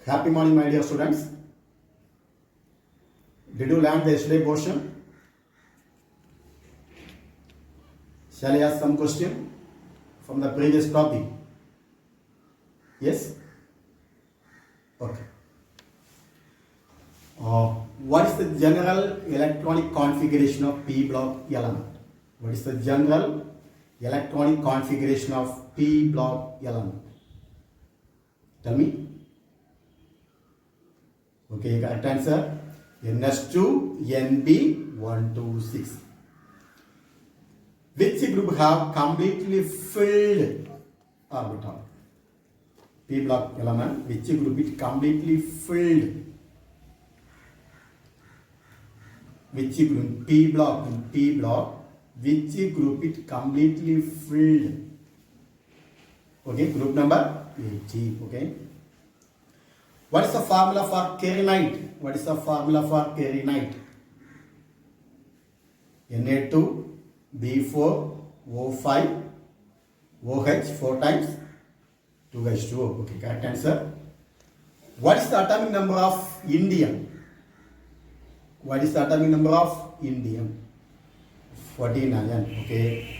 Happy morning, my dear students. Did you learn the yesterday portion? Shall I ask some question from the previous topic? Yes? Okay. What is the general electronic configuration of p block element? What is the general electronic configuration of p block element? Tell me. Okay, correct answer. NS2, NB126. Which group have completely filled orbital? P block element, which group is completely filled? Which group? P block, which group is completely filled? Okay, group number 80. Okay. What is the formula for keranite? What is the formula for keranite? Na2, B4, O5, OH 4 times 2H2O. Okay, correct answer. What is the atomic number of indium? What is the atomic number of indium? 49. Okay.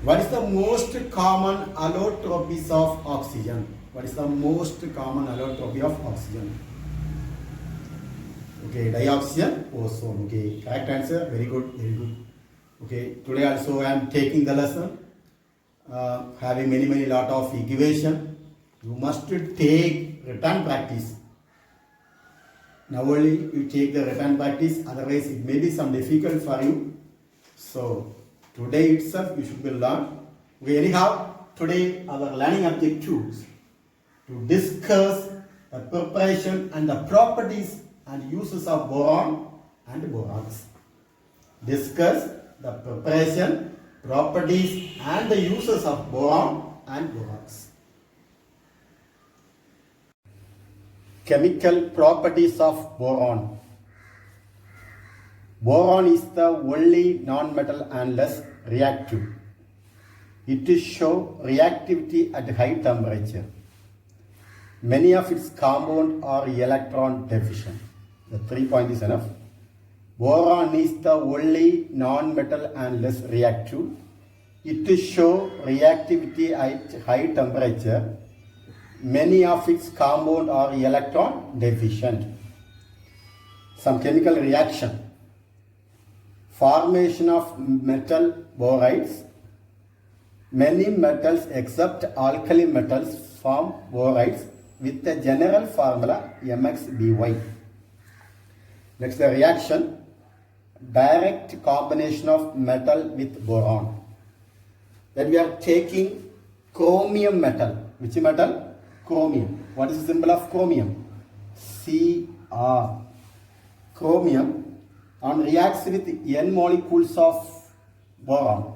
What is the most common allotropies of oxygen? What is the most common allotropy of oxygen? Okay, dioxygen, ozone. Okay, correct answer. Very good, very good. Okay, today also I am taking the lesson, having many lot of equation. You must take written practice. Now only you take the written practice, otherwise it may be some difficult for you. So today itself you should be learn. Okay, anyhow, today our learning objectives to discuss the preparation and the properties and uses of boron and borax. Discuss the preparation, properties and the uses of boron and borax. Chemical properties of boron. Boron is the only non-metal and less reactive. It shows reactivity at high temperature. Many of its compounds are electron deficient. The 3 point is enough. Boron is the only non-metal and less reactive. It shows reactivity at high temperature. Many of its compounds are electron deficient. Some chemical reaction. Formation of metal borides. Many metals except alkali metals form borides with the general formula MXBY. Next, the reaction. Direct combination of metal with boron. Then we are taking chromium metal. Which metal? Chromium. What is the symbol of chromium? Cr. Chromium and reacts with N molecules of boron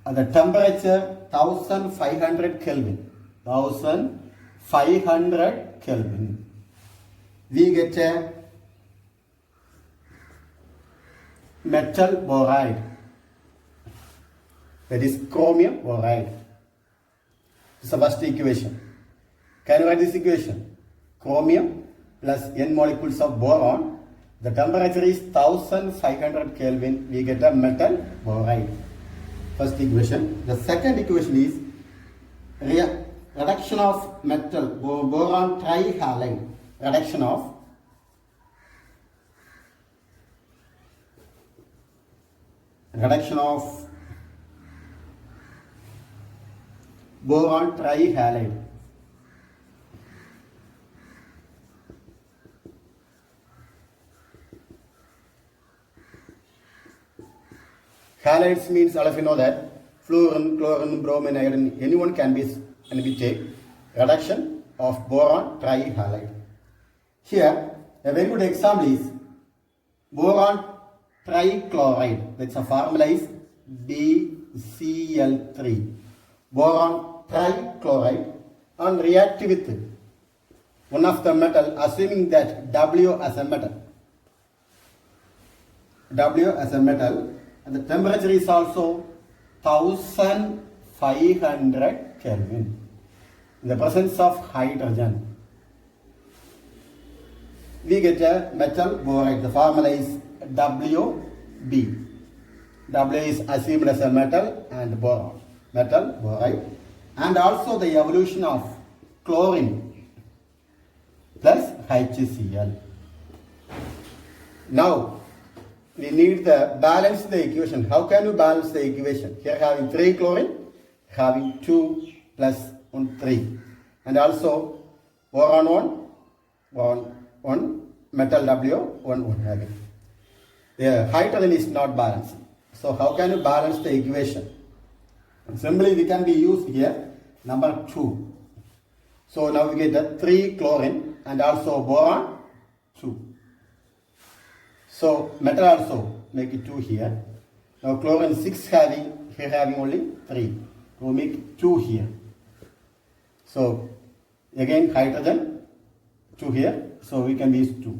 at the temperature 1500 Kelvin. 1500 Kelvin. We get a metal boride. That is chromium boride. This is the first equation. Can you write this equation? Chromium plus N molecules of boron. The temperature is 1500 Kelvin. We get a metal boride. First equation. The second equation is reduction of metal boron trihalide. Reduction of boron trihalide. Halides means all of you know that fluorine, chlorine, bromine, iodine, anyone can be take. Reduction of boron trihalide. Here, a very good example is boron trichloride. That's the formula is BCl3. Boron trichloride and react with one of the metal, assuming that W as a metal. W as a metal, and the temperature is also 1500 Kelvin. in the presence of hydrogen, we get a metal borate. The formula is WB. W is assumed as a metal and boron, metal borate. And also the evolution of chlorine plus HCl. Now, we need to balance the equation. How can you balance the equation? Here having 3 chlorine, having 2 plus 1, 3. And also boron 1, metal W 1 having. The hydrogen is not balanced. So how can you balance the equation? Simply we can be used here number 2. So now we get the 3 chlorine and also boron 2. So metal also make it 2 here. Now chlorine 6 having, here having only 3. We make 2 here. So again hydrogen 2 here. So we can use 2.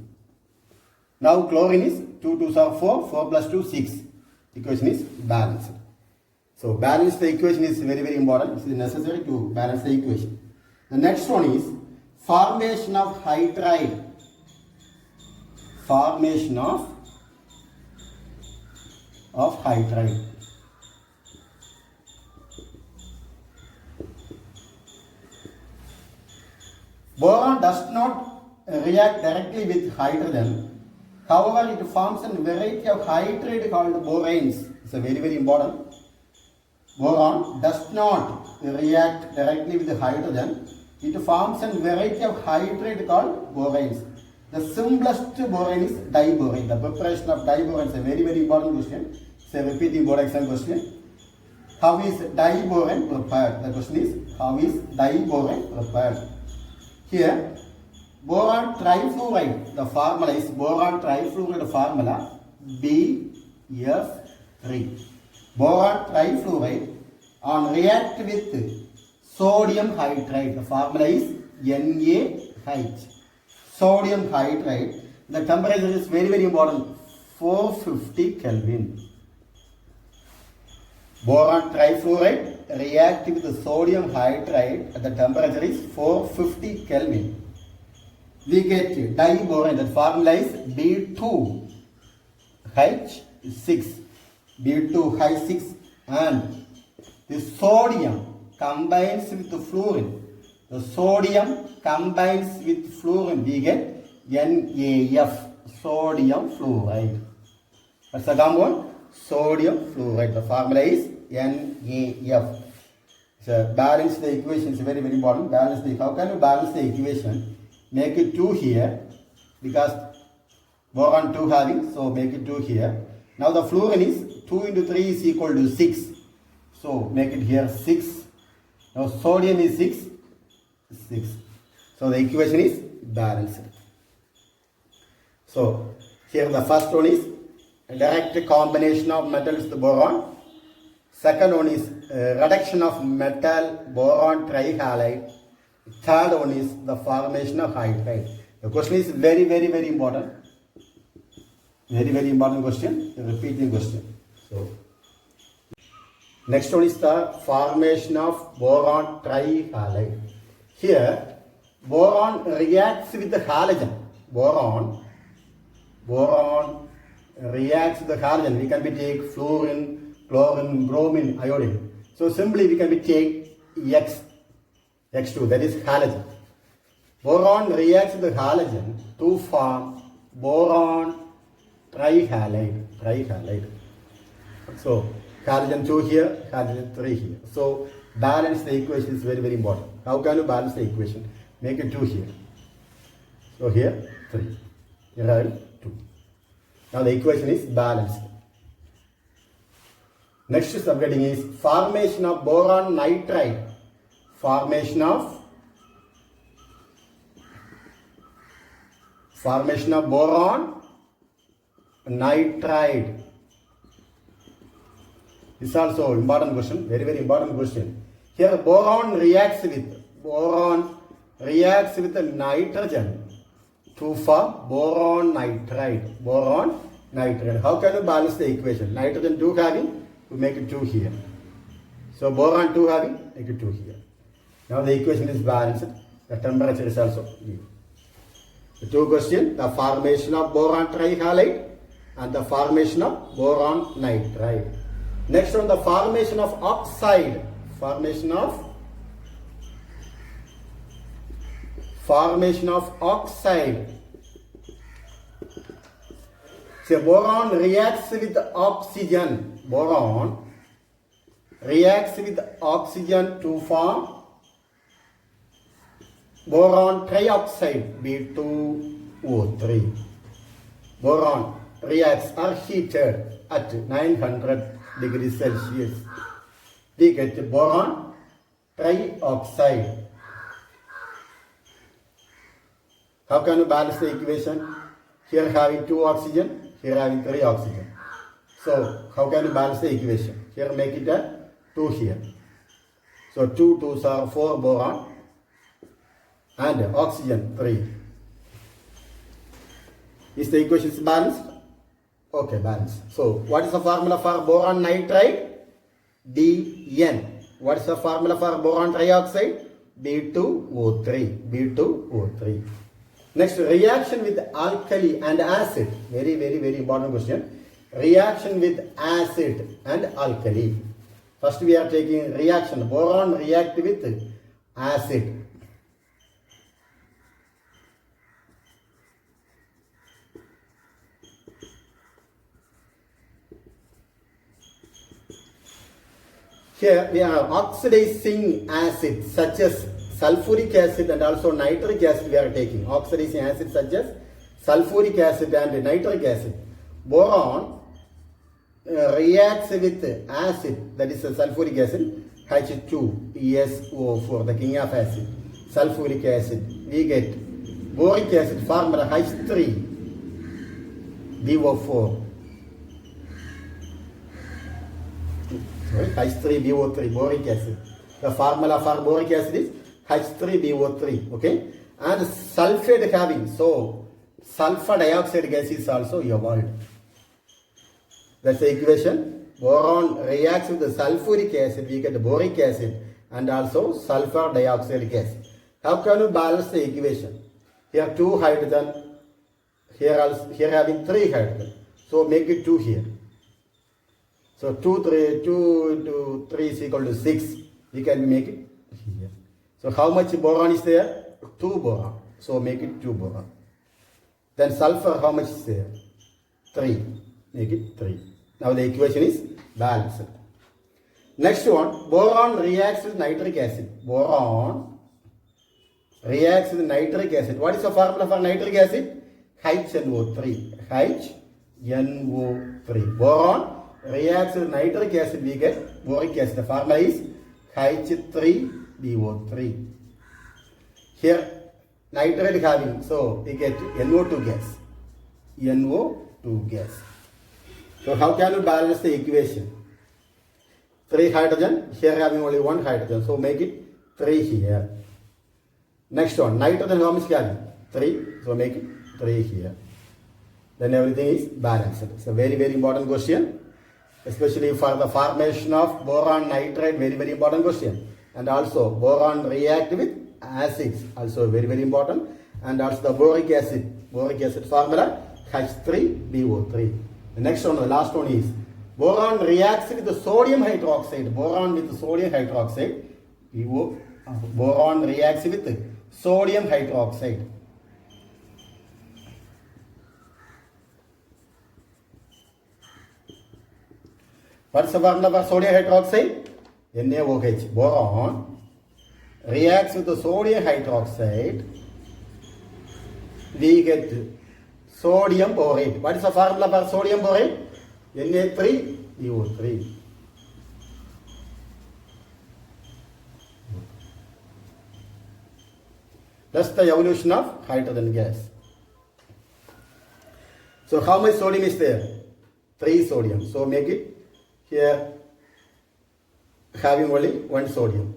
Now chlorine is 2 2s are 4, 4 plus 2 6. Equation is balanced. So balance the equation is very very important. It is necessary to balance the equation. The next one is formation of hydride. Formation of hydride. Boron does not react directly with hydrogen. However, it forms a variety of hydride called boranes. It's a very very important. Boron does not react directly with hydrogen. It forms a variety of hydride called boranes. The simplest borane is diborane. The preparation of diborane is a very very important question. It's a repeating board exam question. How is diborane prepared? The question is, how is diborane prepared? Here, boron trifluoride. The formula is boron trifluoride formula BF3. Boron trifluoride on react with sodium hydride. The formula is NaH. Sodium hydride. The temperature is very very important. 450 Kelvin. Boron trifluoride react with the sodium hydride at the temperature is 450 Kelvin. We get diborane. The formula is B2H6. B2H6 and the sodium combines with the fluorine. The sodium combines with fluorine. We get NaF, sodium fluoride. What's the compound? Sodium fluoride. The formula is NaF. So balance the equation is very very important. Balance the. How can you balance the equation? Make it 2 here because boron 2 having. So make it 2 here. Now the fluorine is 2 into 3 is equal to 6. So make it here 6. Now sodium is 6. So the equation is balanced. So here the first one is a direct combination of metals with boron. Second one is reduction of metal boron trihalide. Third one is the formation of hydride. The question is very very very important. Very very important question. A repeating question. So next one is the formation of boron trihalide. Here boron reacts with the halogen. Boron reacts with the halogen. We can be take fluorine, chlorine, bromine, iodine. So simply we can be take X2, that is halogen. Boron reacts with the halogen to form boron trihalide. So halogen 2 here, halogen 3 here. So balance the equation is very very important. How can you balance the equation? Make it 2 here. So here 3. Here I have 2. Now the equation is balanced. Next subheading is formation of boron nitride. Formation of boron nitride. This is also important question, very very important question. Here boron reacts with the nitrogen to form boron nitride. How can you balance the equation? Nitrogen 2 having, we make it 2 here. So boron 2 having, make it 2 here. Now the equation is balanced. The temperature is also given. The two questions, the formation of boron trihalide and the formation of boron nitride. Next one, the formation of oxide. Formation of oxide. So boron reacts with oxygen. Boron reacts with oxygen to form boron trioxide B2O3. Boron reacts are heated at 900 degrees Celsius. We get boron trioxide. How can you balance the equation? Here having 2 oxygen, here having 3 oxygen. So how can you balance the equation? Here make it a 2 here. So 2 2s are 4 boron and oxygen 3. Is the equation balanced? Okay, balanced. So what is the formula for boron nitride? Bn. What is the formula for boron trioxide? B2O3. B2O3. Next, reaction with alkali and acid. Very, very, very important question. Reaction with acid and alkali. First we are taking reaction. Boron react with acid. Here we have oxidizing acid such as sulfuric acid and also nitric acid we are taking. Oxidizing acid such as sulfuric acid and nitric acid. Boron reacts with acid, that is sulfuric acid, H2SO4, the king of acid. Sulfuric acid. We get boric acid formula H3BO4. H3BO3, boric acid. The formula for boric acid is H3BO3. Okay, and sulfate having, so sulfur dioxide gas is also avoided. That's the equation. Boron reacts with the sulfuric acid, we get boric acid and also sulfur dioxide gas. How can you balance the equation? Here 2 hydrogen, here having 3 hydrogen. So make it 2 here. So 2 into 3 is equal to 6. We can make it here. So how much boron is there? 2 boron. So make it 2 boron. Then sulfur, how much is there? 3. Make it 3. Now the equation is balanced. Next one, boron reacts with nitric acid. Boron reacts with nitric acid. What is the formula for nitric acid? HNO3. HNO3. Boron reacts with nitric acid, we get boric acid. The formula is H3BO3. Here nitrate having, so we get NO2 gas. NO2 gas. So how can you balance the equation? 3 hydrogen, here having only 1 hydrogen, so make it 3 here. Next one, nitrogen how much having? 3, so make it 3 here. Then everything is balanced. It's a very, very important question, especially for the formation of boron nitride, very, very important question. And also boron react with acids, also very, very important. And also the boric acid formula H3BO3. The next one, the last one is boron reacts with the sodium hydroxide. Boron with the sodium hydroxide. Boron reacts with sodium hydroxide. What's the formula for sodium hydroxide? NaOH. Boron reacts with the sodium hydroxide. We get sodium borate. What is the formula for sodium borate? Na3CO3. That's the evolution of hydrogen gas. So how much sodium is there? 3 sodium. So make it here having only 1 sodium.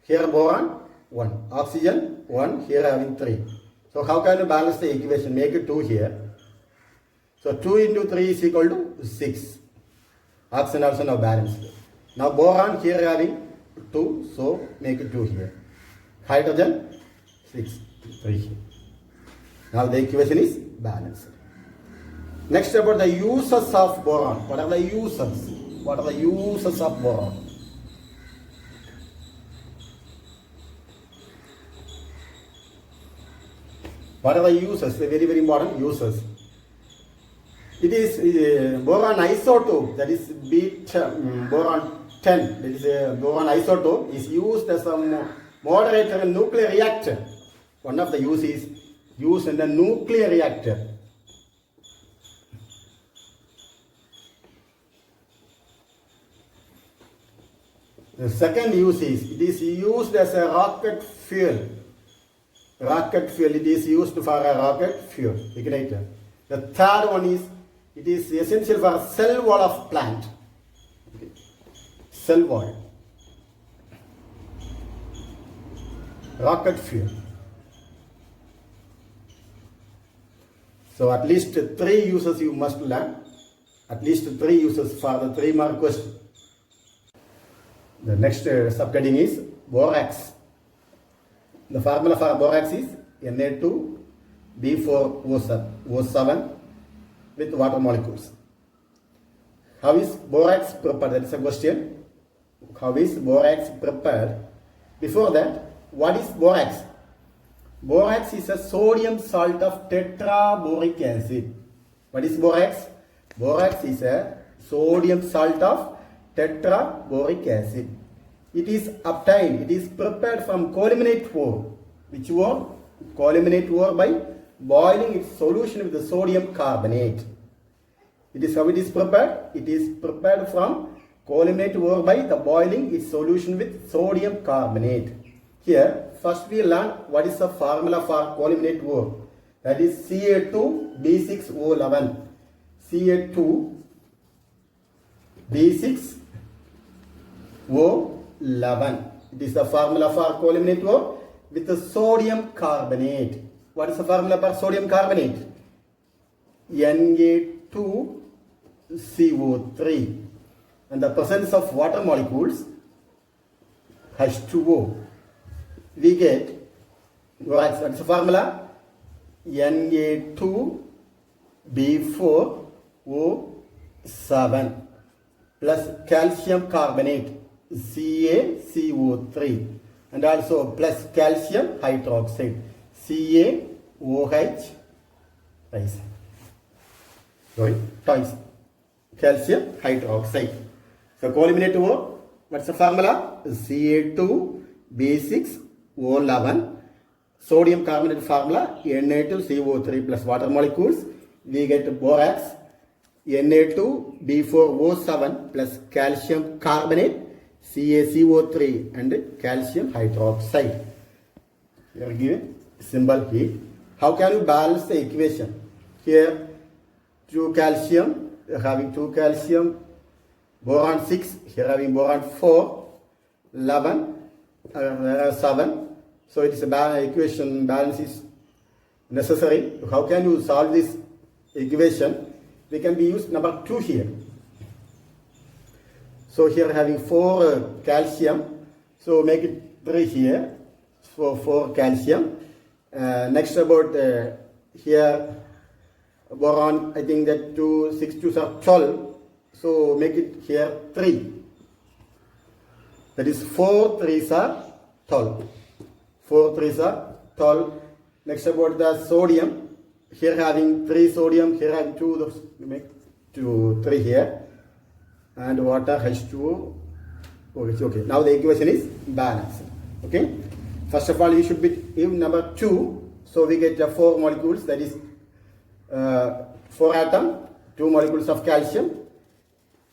Here boron 1. Oxygen 1. Here having 3. So how can you balance the equation? Make it 2 here. So 2 into 3 is equal to 6. Oxygen also now balanced. Now boron here having 2, so make it 2 here. Hydrogen 6, 3 here. Now the equation is balanced. Next about the uses of boron. What are the uses? What are the uses of boron? What are the uses? The very, very important uses. It is boron isotope, that is boron 10, that is boron isotope is used as a moderator in nuclear reactor. One of the uses is used in the nuclear reactor. The second use is, it is used as a rocket fuel. Rocket fuel, it is used for a rocket fuel, igniter. The third one is, it is essential for cell wall of plant. Okay. Cell wall. Rocket fuel. So at least 3 uses you must learn. At least 3 uses for the 3-mark question. The next subheading is borax. The formula for borax is Na2B4O7 with water molecules. How is borax prepared? That is a question. How is borax prepared? Before that, what is borax? Borax is a sodium salt of tetraboric acid. What is borax? Borax is a sodium salt of tetraboric acid. It is obtained, it is prepared from columnate ore. Which ore? Columnate ore by boiling its solution with the sodium carbonate. It is how it is prepared? It is prepared from columnate ore by the boiling its solution with sodium carbonate. Here, first we learn what is the formula for columnate ore. That is Ca2B6O11. Ca2B6O11. It is the formula for columnate ore with the sodium carbonate. What is the formula for sodium carbonate? Na2CO3. And the presence of water molecules, H2O. We get, what is the formula? Na2B4O7 plus calcium carbonate, CaCO3, and also plus calcium hydroxide, CaOH twice calcium hydroxide. So columnate ore, what's the formula? Ca2B6O11. Sodium carbonate formula Na2CO3 plus water molecules. We get borax Na2B4O7 plus calcium carbonate, CaCO3 and calcium hydroxide. We are given symbol here. How can you balance the equation? Here 2 calcium, having 2 calcium, boron 6, here having boron 4, 11, 7. So it is a equation, balance is necessary. How can you solve this equation? We can be used number 2 here. So here having 4 calcium, so make it 3 here, so 4 calcium. Next about here boron, I think that 2, 6 2s are 12, so make it here 3. That is 4 3s are 12. 4 3s are 12. Next about the sodium, here having 3 sodium, here having 2, make 2, 3 here. And water H2O. Okay. Now the equation is balanced. Okay. First of all, you should be in number 2. So we get 4 molecules. That is 4 atom, 2 molecules of calcium.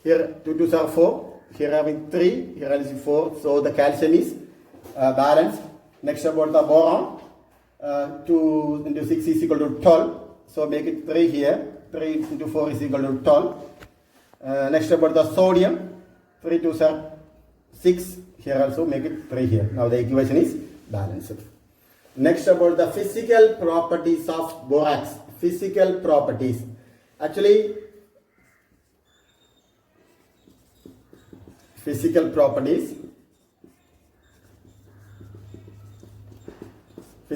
Here 2 2s are 4. Here having 3. Here is 4. So the calcium is balanced. Next about the boron. 2 into 6 is equal to 12. So make it 3 here. 3 into 4 is equal to 12. Next about the sodium, 3 2s are 6, here also make it 3 here. Now the equation is balanced. Next about the physical properties of borax. Physical properties. Actually, physical properties.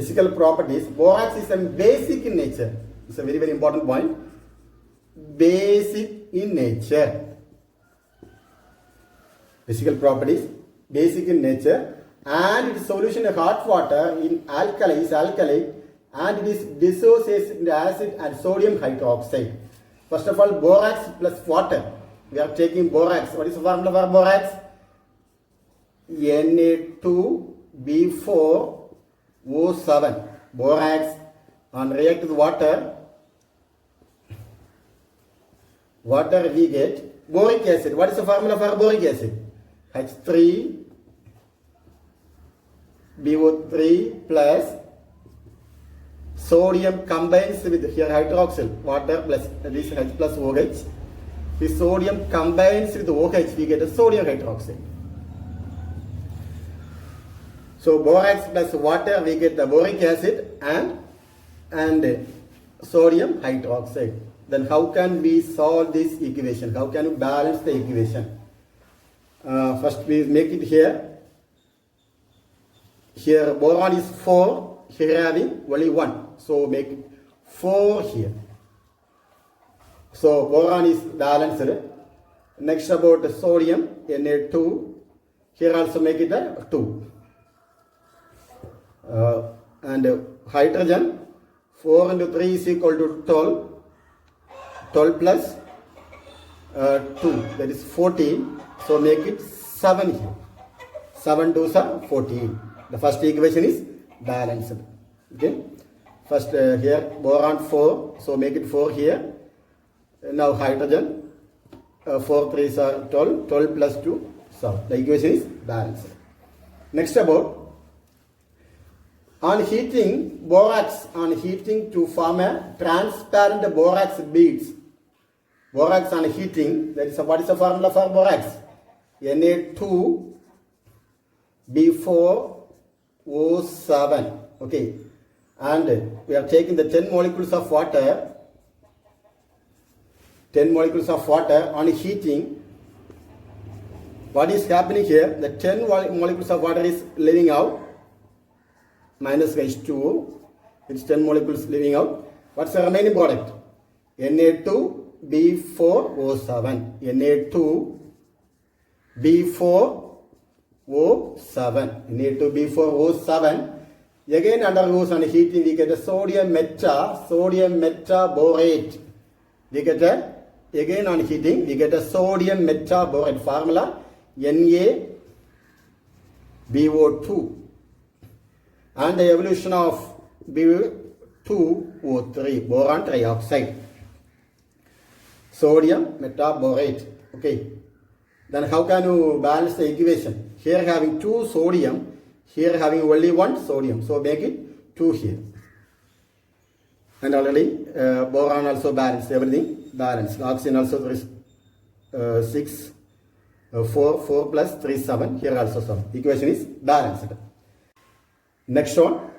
physical properties. Borax is a basic in nature. It's a very, very important point. Basic in nature. Physical properties, basic in nature, and its solution in hot water in alkali is alkali, and it is dissociates into acid and sodium hydroxide. First of all, borax plus water. We are taking borax. What is the formula for borax? Na2B4O7. Borax on react with water. Water we get boric acid. What is the formula for boric acid? H3BO3 plus sodium combines with here hydroxyl, water plus this H plus OH. The sodium combines with OH, we get a sodium hydroxide. So borax plus water, we get the boric acid and sodium hydroxide. Then how can we solve this equation? How can we balance the equation? First we make it here. Here boron is 4, here having only 1. So make it 4 here. So boron is balanced. Next about sodium, Na2. Here also make it a 2. And hydrogen, 4 into 3 is equal to 12. 12 plus 2, that is 14. So make it 7 here. 7 2s are 14. The first equation is balanced. Okay. First here boron 4. So make it 4 here. Now hydrogen 4 3s are 12. 12 plus 2. So the equation is balanced. Next about on heating borax, on heating to form a transparent borax beads. Borax on heating, that is what is the formula for borax? Na2B4O7. Okay. And we are taking the 10 molecules of water. 10 molecules of water on heating. What is happening here? The 10 molecules of water is leaving out. Minus H2O. It's 10 molecules leaving out. What's the remaining product? Na2B4O7. Na2B4O7. Na2B4O7. Again undergoes on heating, we get a sodium metaborate. We get a, again on heating, we get a sodium metaborate formula NaBO2. And the evolution of B2O3, boron trioxide. Sodium metaborate. Okay. Then how can you balance the equation? Here having 2 sodium, here having only 1 sodium. So make it 2 here. And already boron also balanced, everything balanced. Oxygen also there is 6, 4 plus 3, 7. Here also 7. Equation is balanced. Next one.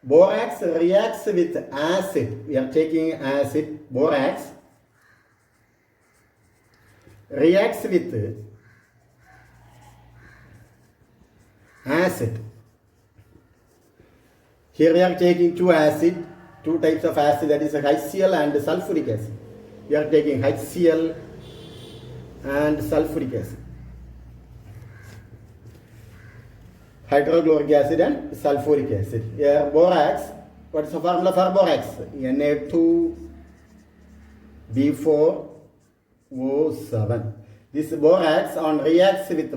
Borax reacts with acid. We are taking acid. Borax reacts with acid. Here we are taking 2 acid, 2 types of acid, that is HCl and sulfuric acid. We are taking HCl and sulfuric acid. Hydrochloric acid and sulfuric acid. Here borax, what is the formula for borax? Na2B4O7. This borax on reacts with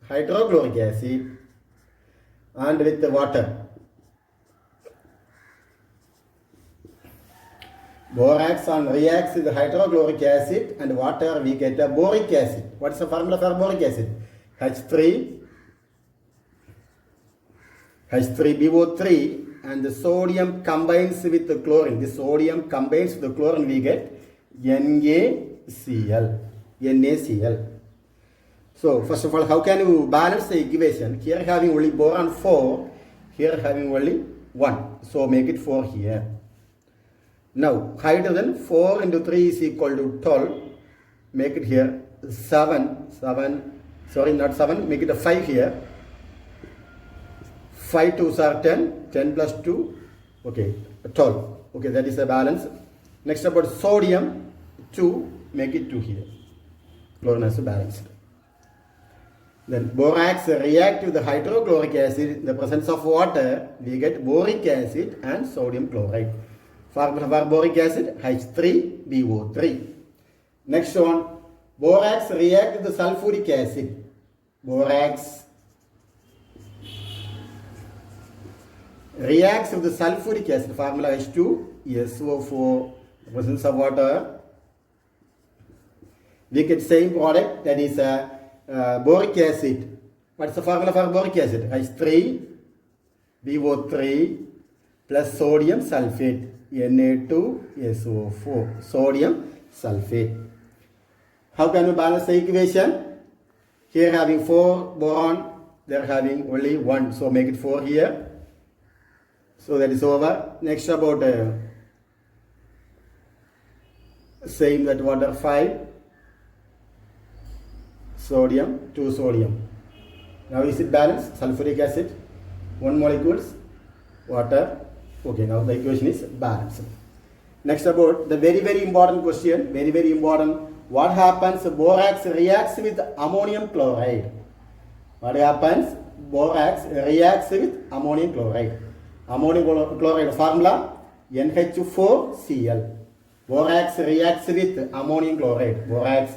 hydrochloric acid and with water. Borax on reacts with hydrochloric acid and water, we get a boric acid. What is the formula for boric acid? H3BO3, and the sodium combines with the chlorine. The sodium combines with the chlorine, we get NaCl. So first of all, how can you balance the equation? Here having only boron 4, here having only 1. So make it 4 here. Now hydrogen 4 into 3 is equal to 12. Make it here 7. Sorry, not 7. Make it a 5 here. 5 2s are 10, 10 plus 2, okay, 12. Okay, that is the balance. Next about sodium, 2, make it 2 here. Chlorine has to balance. Then borax react with the hydrochloric acid. In the presence of water, we get boric acid and sodium chloride. For boric acid, H3BO3. Next one, borax react with the sulfuric acid. Borax reacts with the sulfuric acid, formula H2SO4, presence of water. We get same product, that is boric acid. What's the formula for boric acid? H3BO3 plus sodium sulfate, Na2SO4, sodium sulfate. How can we balance the equation? Here having 4 boron, there having only 1, so make it 4 here. So that is over. Next about same that water 5, sodium, 2 sodium. Now is it balanced? Sulfuric acid, 1 molecules, water. Okay, now the equation is balanced. Next about the very important question, very important. What happens? Borax reacts with ammonium chloride. What happens? Borax reacts with ammonium chloride. Ammonium chloride formula NH4Cl. Borax reacts with ammonium chloride. Borax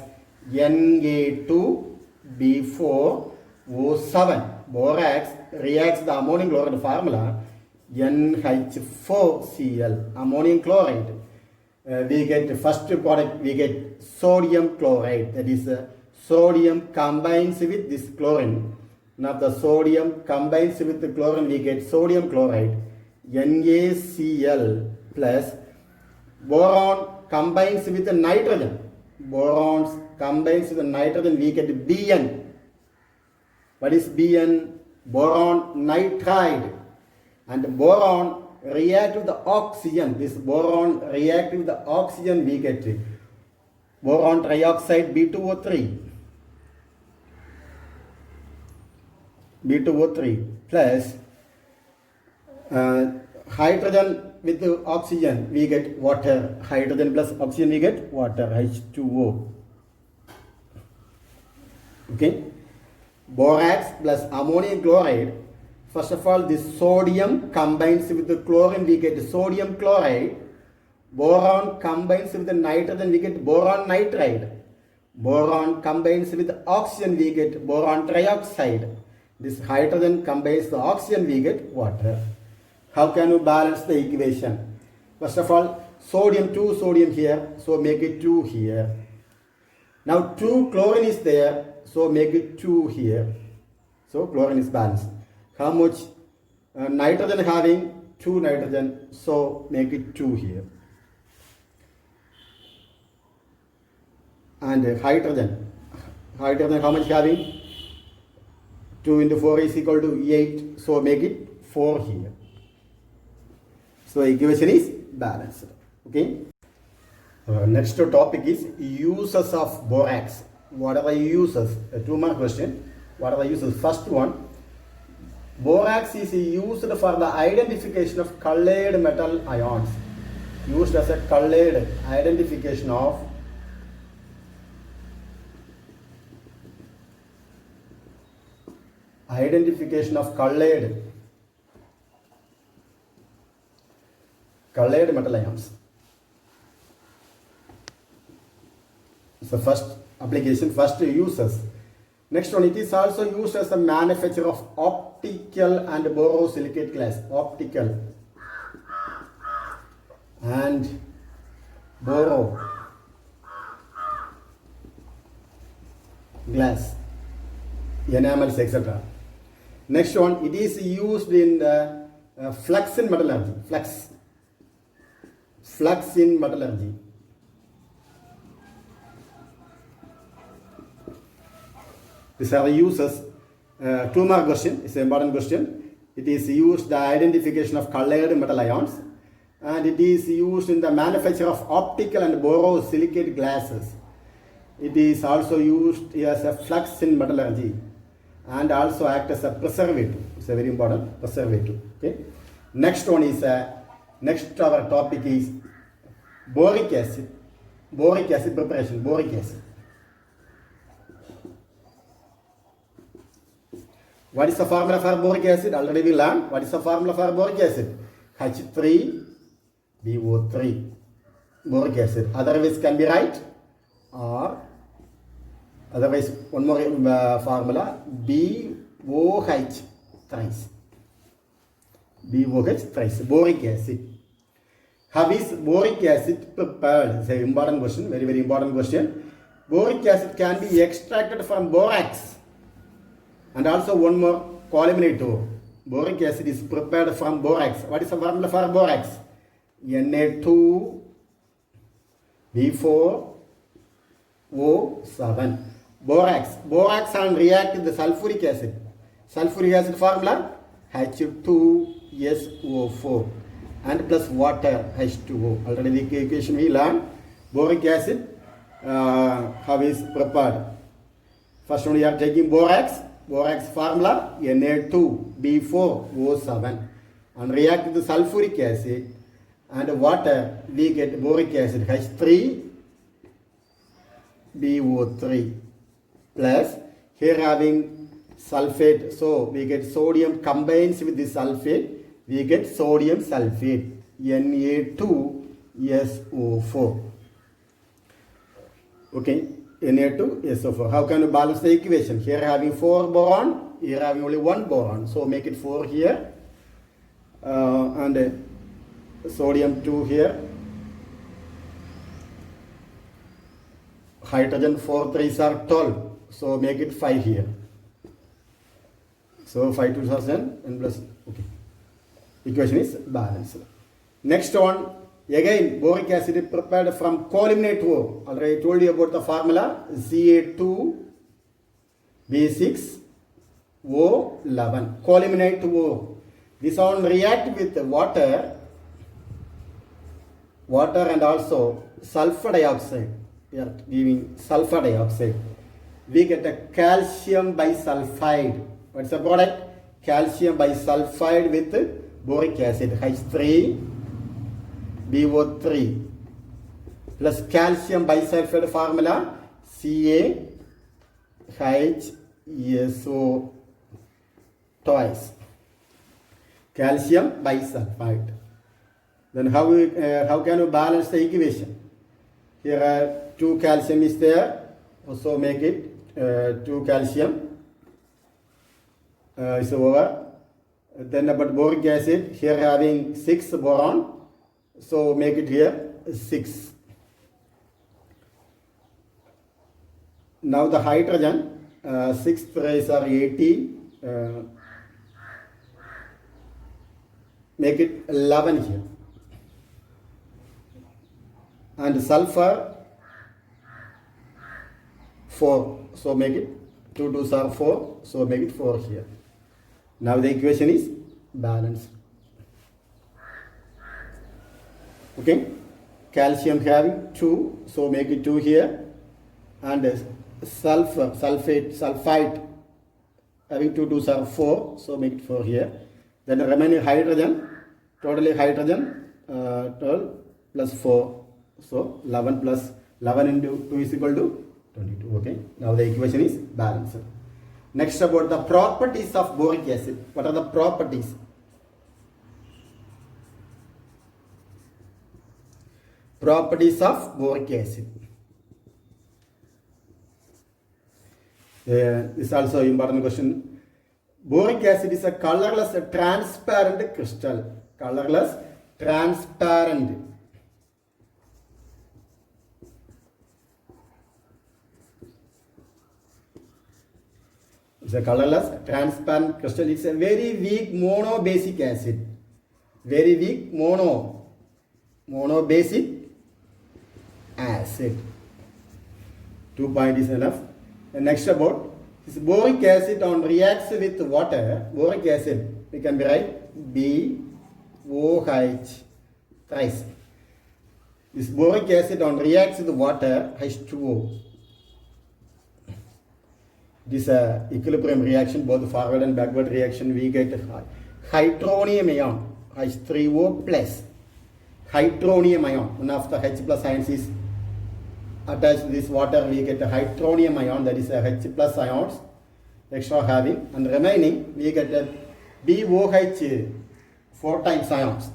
Na2B4O7. Borax reacts with the ammonium chloride formula NH4Cl. Ammonium chloride. We get the first product, we get sodium chloride. That is sodium combines with this chlorine. Now the sodium combines with the chlorine, we get sodium chloride, NaCl plus boron combines with the nitrogen. Borons combines with the nitrogen, we get Bn. What is Bn? Boron nitride. And boron react with the oxygen. This boron react with the oxygen, we get boron trioxide B2O3. B2O3 plus hydrogen with the oxygen, we get water. Hydrogen plus oxygen, we get water, H2O. Okay. Borax plus ammonium chloride. First of all, this sodium combines with the chlorine, we get sodium chloride. Boron combines with the nitrogen, we get boron nitride. Boron combines with the oxygen, we get boron trioxide. This hydrogen combines the oxygen, we get water. How can you balance the equation? First of all, sodium, 2 sodium here, so make it 2 here. Now 2 chlorine is there, so make it 2 here. So chlorine is balanced. How much nitrogen having? 2 nitrogen, so make it 2 here. And hydrogen how much having? 2 into 4 is equal to 8, so make it 4 here. So equation is balanced. Okay. Next topic is uses of borax. What are the uses? A 2-mark question. What are the uses? First one, borax is used for the identification of colored metal ions. Used as a colored identification of colored metal ions. So first application, first uses. Next one, it is also used as a manufacture of optical and borosilicate glass. Optical and boro glass, enamels, etc. Next one, it is used in the flux in metallurgy. Flux in metallurgy. These are the uses. 2-mark question. It's an important question. It is used the identification of colored metal ions, and it is used in the manufacture of optical and borosilicate glasses. It is also used as a flux in metallurgy. and also act as a preservative. It's a very important preservative. Okay. Next one is next our topic is boric acid. Boric acid preparation. Boric acid. What is the formula for boric acid? Already we learned. What is the formula for boric acid? H3BO3. Boric acid. Otherwise can be right, or otherwise one more formula, BOH thrice. BOH thrice. Boric acid. How is boric acid prepared? It's an important question. Very, very important question. Boric acid can be extracted from borax. And also one more columnate. Boric acid is prepared from borax. What is the formula for borax? Na2B4O7. Borax. Borax and react with the sulfuric acid. Sulfuric acid formula H2SO4 and plus water H2O. Already the equation we learned. Boric acid how is prepared. First one we are taking borax. Borax formula Na2B4O7 and react with the sulfuric acid and water, we get boric acid H3BO3 plus here having sulfate, so we get sodium combines with the sulfate, we get sodium sulfate Na2SO4. Okay, Na2SO4. How can you balance the equation? Here having 4 boron, here having only 1 boron, so make it 4 here and sodium 2 here, hydrogen 4 3s are 12, so make it 5 here, so 5 2000 and plus. Okay, equation is balanced. Next one, again boric acid is prepared from columnate ore. Already told you about the formula, Ca2B6O11, columnate ore. This one react with water and also sulfur dioxide. We are giving sulfur dioxide. We get a calcium bisulfide. What's the product? Calcium bisulfide with boric acid H3BO3 plus calcium bisulfide formula CaHSO twice. Calcium bisulfide. Then how can you balance the equation? Here 2 calcium is there, so make it 2 calcium is over. Then about boric acid, here having 6 boron, so make it here 6. Now the hydrogen, 6 3s are 18, make it 11 here. And sulfur 4, so make it 2 2s are 4, so make it 4 here. Now the equation is balanced. Okay, calcium having 2, so make it 2 here, and sulfide having 2 2s are 4, so make it 4 here. Then the remaining hydrogen, totally hydrogen 12 plus 4. So 11 plus 11 into 2 is equal to 22. Okay. Now the equation is balanced. Next about the properties of boric acid. What are the properties? Properties of boric acid. This is also an important question. Boric acid is a colorless, transparent crystal. Colorless, transparent. It's a colorless, transparent crystal. It's a very weak monobasic acid. Very weak monobasic acid. 2 point is enough. And next about this boric acid on reacts with water. Boric acid, we can write BOH thrice. This boric acid on reacts with water H2O. this equilibrium reaction, both forward and backward reaction, we get hydronium ion, H3O plus. Hydronium ion, one of the H plus ions is attached to this water, we get a hydronium ion, that is a H plus ions extra having, and remaining we get a BOH 4 times ions.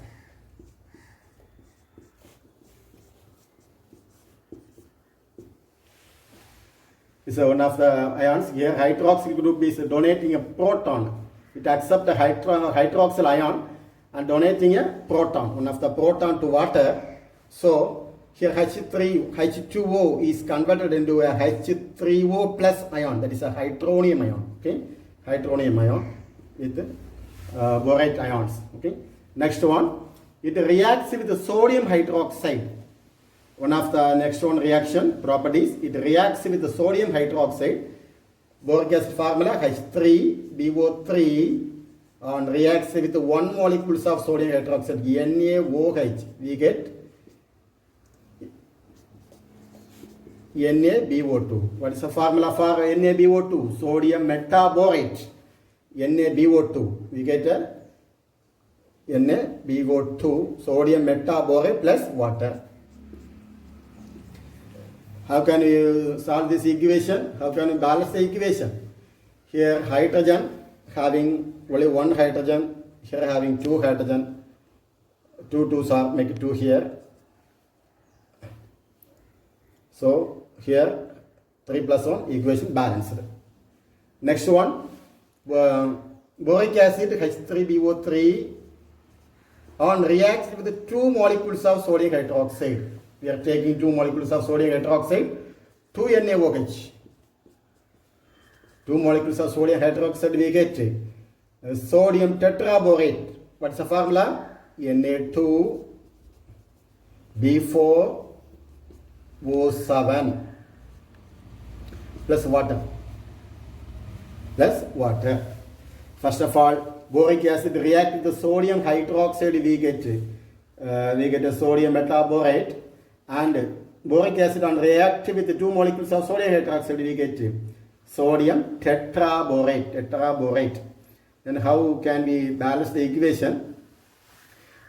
This is one of the ions. Here hydroxyl group is donating a proton. It accepts the hydroxyl ion and donating a proton, one of the proton to water. So here H2O is converted into a H3O plus ion, that is a hydronium ion. Okay, hydronium ion with borate ions. Okay, next one, it reacts with the sodium hydroxide. One of the next one reaction properties, it reacts with the sodium hydroxide. Boric acid formula H3BO3 and reacts with 1 molecules of sodium hydroxide NaOH. We get NaBO2. What is the formula for NaBO2? Sodium metaborate. NaBO2. We get a NaBO2, sodium metaborate plus water. How can you solve this equation? How can you balance the equation? Here hydrogen having only 1 hydrogen, here having 2 hydrogen, 2 2s are make 2 here. So here 3 plus 1 equation balanced. Next one, boric acid H3BO3 on reacts with 2 molecules of sodium hydroxide. We are taking 2 molecules of sodium hydroxide, 2 NaOH. 2 molecules of sodium hydroxide we get sodium tetraborate. What's the formula? Na2B4O7 plus water. Plus water. First of all, boric acid react with the sodium hydroxide, we get a sodium metaborate, and boric acid on react with the 2 molecules of sodium hydroxide, we get sodium tetraborate. Then how can we balance the equation?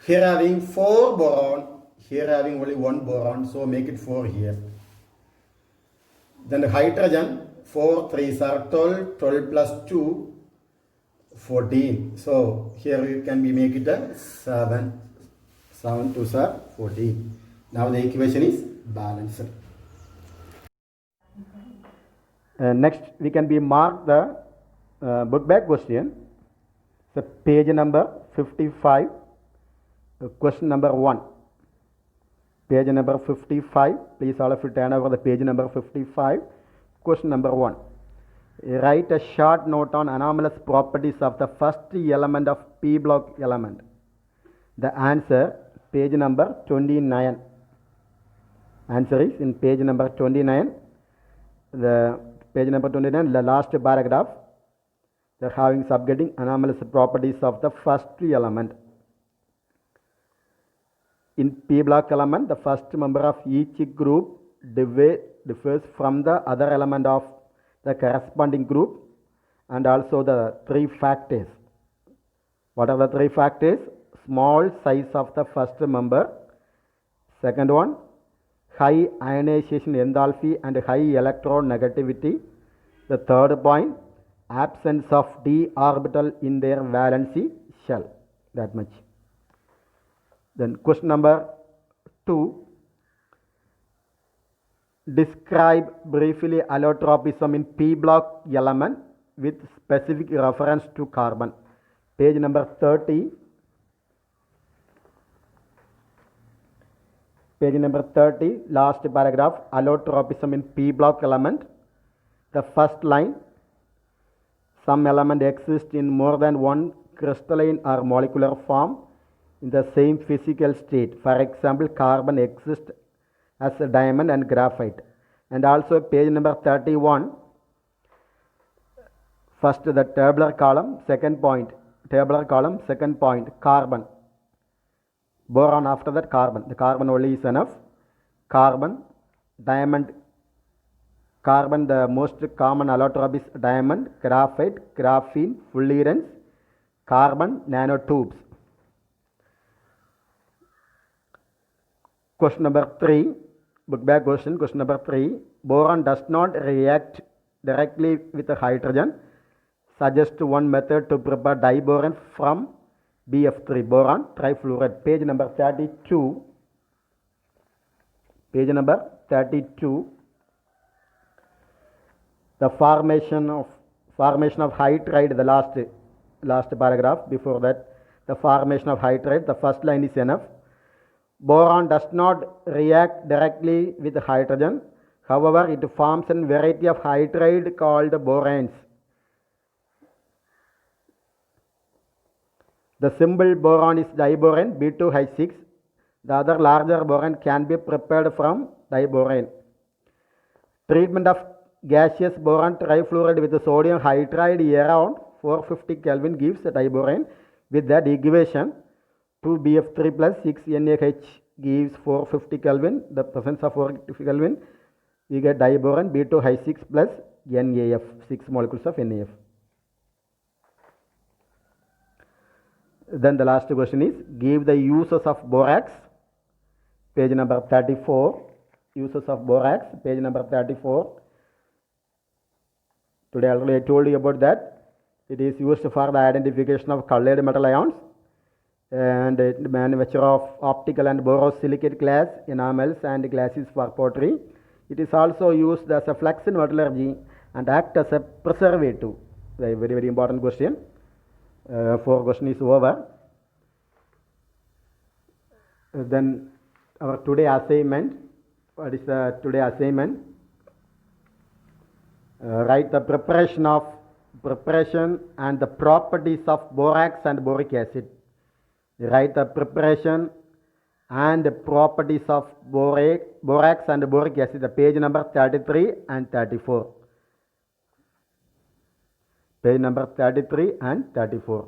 Here having 4 boron, here having only 1 boron, so make it 4 here. Then the hydrogen, 4 3s are 12, 12 plus 2, 14. So here we can be make it a 7, 7 2s are 14. Now the equation is balanced. Next we can be mark the book back question. So page number 55, question number 1. Page number 55, please all of you turn over the page number 55, question number 1. Write a short note on anomalous properties of the first element of P block element. The answer, page number 29. Answer is in page number 29. The page number 29, the last paragraph. They're having subgetting anomalous properties of the first element. In P block element, the first member of each group differs from the other element of the corresponding group, and also the 3 factors. What are the 3 factors? Small size of the first member. Second one, high ionization enthalpy and high electronegativity. The third point, absence of d orbital in their valency shell. That much. Then question number 2. Describe briefly allotropism in P block element with specific reference to carbon. Page number 30. Page number 30, last paragraph, allotropism in P block element. The first line, some element exists in more than one crystalline or molecular form in the same physical state. For example, carbon exists as a diamond and graphite. And also page number 31, first the tabular column, second point, carbon. Boron after that carbon. The carbon only is enough. Carbon, diamond Carbon, the most common allotrope is diamond, graphite, graphene, fullerenes, carbon nanotubes. Question number 3, book back question. Question number 3, boron does not react directly with hydrogen. Suggest one method to prepare diboron from BF3, boron trifluoride. Page number 32. Page number 32. The formation of hydride, the last paragraph. Before that, the formation of hydride, the first line is enough. Boron does not react directly with hydrogen. However, it forms a variety of hydride called boranes. The symbol boron is diboron, B2H6. The other larger boron can be prepared from diboron. Treatment of gaseous boron trifluoride with sodium hydride around 450 Kelvin gives diboron. With that equation, 2BF3 plus 6NaH gives 450 Kelvin. The presence of 450 Kelvin, we get diboron B2H6 plus NaF, 6 molecules of NaF. Then the last question is, give the uses of borax. Page number 34. Uses of borax, page number 34. Today already I told you about that. It is used for the identification of colored metal ions and manufacture of optical and borosilicate glass enamels and glasses for pottery. It is also used as a flux in metallurgy and act as a preservative. A very, very important question. 4 question is over. Then our today assignment. What is the today assignment? Write the preparation and the properties of borax and boric acid. Write the preparation and the properties of borax and boric acid. The page number 33 and 34. Page number 33 and 34.